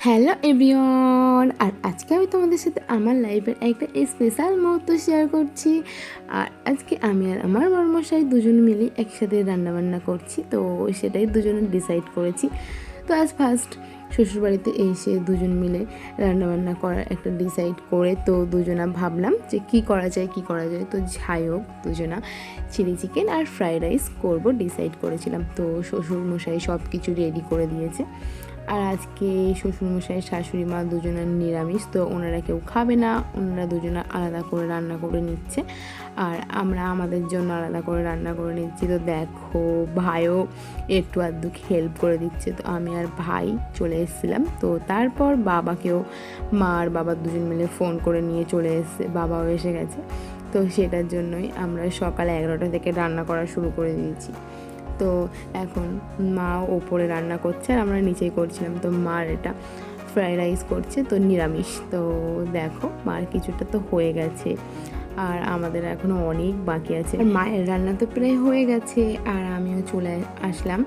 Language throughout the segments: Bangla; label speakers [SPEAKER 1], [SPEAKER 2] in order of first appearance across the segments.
[SPEAKER 1] হ্যালো এভরিওয়ান, আর আজকে আমি তোমাদের সাথে আমার লাইফের একটা স্পেশাল মুহূর্ত শেয়ার করছি। আর আজকে আমি আর আমার বরমশাই দুজন মিলে একসাথে রান্নাবান্না করছি, তো সেটাই দুজনে ডিসাইড করেছি। তো আজ ফার্স্ট শ্বশুরবাড়িতে এসে দুজন মিলে রান্নাবান্না করার একটা ডিসাইড করে তো দুজনা ভাবলাম যে কি করা যায়। তো যাই হোক, দুজনা চিলি চিকেন আর ফ্রাইড রাইস করবো ডিসাইড করেছিলাম। তো শ্বশুরমশাই সব কিছু রেডি করে দিয়েছে। আর আজকে শ্বশুরমশাই শাশুড়ি মা দুজনের নিরামিষ, তো ওনারা কেউ খাবে না, ওনারা দুজনে আলাদা করে রান্না করে নিচ্ছে আর আমরা আমাদের জন্য আলাদা করে রান্না করে নিচ্ছি। তো দেখো, ভাইও একটু আধটু হেল্প করে দিচ্ছে। তো আমি আর ভাই চলে এসেছিলাম। তো তারপর বাবাকেও, মা আর বাবা দুজন মিলে ফোন করে নিয়ে চলে এসেছে, বাবাও এসে গেছে। তো সেটার জন্যই আমরা সকাল 11টা থেকে রান্না করা শুরু করে দিয়েছি। তো এখন মা ওপরে রান্না করছে আর আমরা নিচেই করছিলাম। তো মার এটা ফ্রাইড রাইস করছে, তো নিরামিষ। তো দেখো, মার কিছুটা তো হয়ে গেছে আর আমাদের এখনও অনেক বাকি আছে। আর মায়ের রান্না তো প্রায় হয়ে গেছে আর আমিও চলে আসলাম।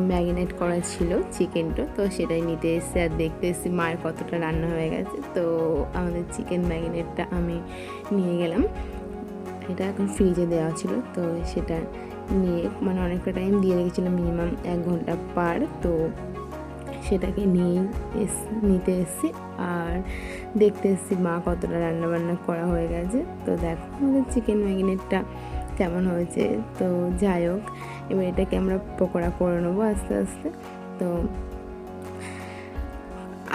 [SPEAKER 1] ম্যারিনেট করা ছিল চিকেনটা, তো সেটাই নিতে এসেছি আর দেখতে এসেছি মায়ের কতটা রান্না হয়ে গেছে। তো আমাদের চিকেন ম্যারিনেটটা আমি নিয়ে গেলাম, এটা এখন ফ্রিজে দেওয়া ছিল। তো সেটা নিয়ে অনেকটা টাইম দিয়ে রেখেছিলাম, মিনিমাম 1 ঘন্টা পার। তো সেটাকে নিতে এসেছি আর দেখতে এসেছি মা কতটা রান্নাবান্না করা হয়ে গেছে। তো দেখো আমাদের চিকেন ম্যারিনেটটা কেমন হয়েছে। তো যাই হোক, এবার এটাকে আমরা পকোড়া করে নেবো আস্তে আস্তে। তো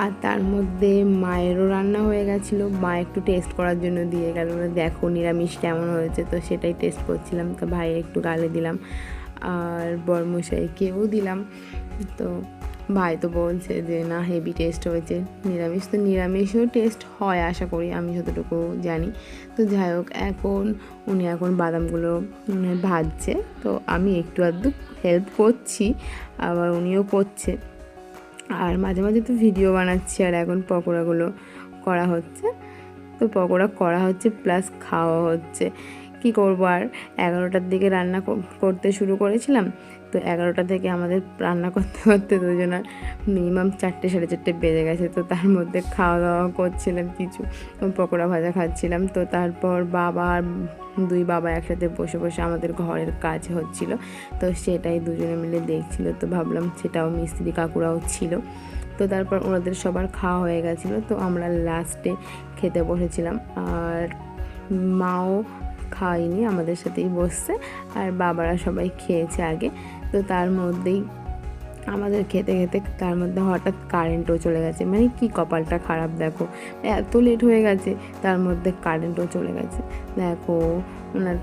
[SPEAKER 1] আর তার মধ্যে মায়েরও রান্না হয়ে গেছিলো, মা একটু টেস্ট করার জন্য দিয়ে গেল, দেখো নিরামিষ কেমন হয়েছে। তো সেটাই টেস্ট করছিলাম। তো ভাই একটু গালে দিলাম আর বরমশাইকেও দিলাম। তো ভাই তো বলছে যে না, হেভি টেস্ট হয়েছে। নিরামিষ তো নিরামিষও টেস্ট হয় আশা করি, আমি যতটুকু জানি। তো যাই হোক, উনি এখন বাদামগুলো ভাজছে। তো আমি একটু আধটু হেল্প করছি, আবার উনিও করছে। আর মাঝে মাঝে তো ভিডিও বানাচ্ছি আর এখন পকোড়াগুলো করা হচ্ছে। তো পকোড়া করা হচ্ছে প্লাস খাওয়া হচ্ছে। কি করবো আর, 11টার দিকে রান্না করতে শুরু করেছিলাম। তো 11টা থেকে আমাদের রান্না করতে করতে দুজনের মিনিমাম 4টে 4:30 বেজে গেছে। তো তার মধ্যে খাওয়া দাওয়া করছিলাম, কিছু পকোড়া ভাজা খাচ্ছিলাম। তো তারপর দুই বাবা একসাথে বসে বসে আমাদের ঘরের কাজ হচ্ছিল, তো সেটাই দুজনে মিলে দেখছিল। তো ভাবলাম সেটাও মিস্ত্রি কাকুরাও ছিল। তো তারপর ওনাদের সবার খাওয়া হয়ে গেছিলো। তো আমরা লাস্টে খেতে বসেছিলাম আর মাও খাওয়াইনি, আমাদের সাথেই বসছে আর বাবারা সবাই খেয়েছে আগে। তো তার মধ্যেই আমাদের খেতে খেতে তার মধ্যে হঠাৎ কারেন্টও চলে গেছে। কি কপালটা খারাপ, দেখো এত লেট হয়ে গেছে, তার মধ্যে কারেন্টও চলে গেছে। দেখো, ওনার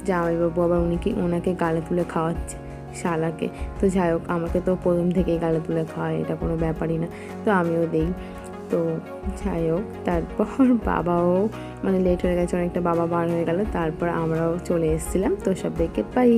[SPEAKER 1] জামাইবাবু আবার ওনাকে গালে তুলে খাওয়াচ্ছে, শালাকে। তো যাই হোক, আমাকে তো প্রথম থেকেই গালে তুলে খাওয়ায়, এটা কোনো ব্যাপারই না। তো আমিও দেই। তো যাই হোক, তারপর বাবাও লেট হয়ে গেছে অনেকটা, বাবা বার হয়ে গেল। তারপর আমরাও চলে এসেছিলাম। তো সবাইকে বাই।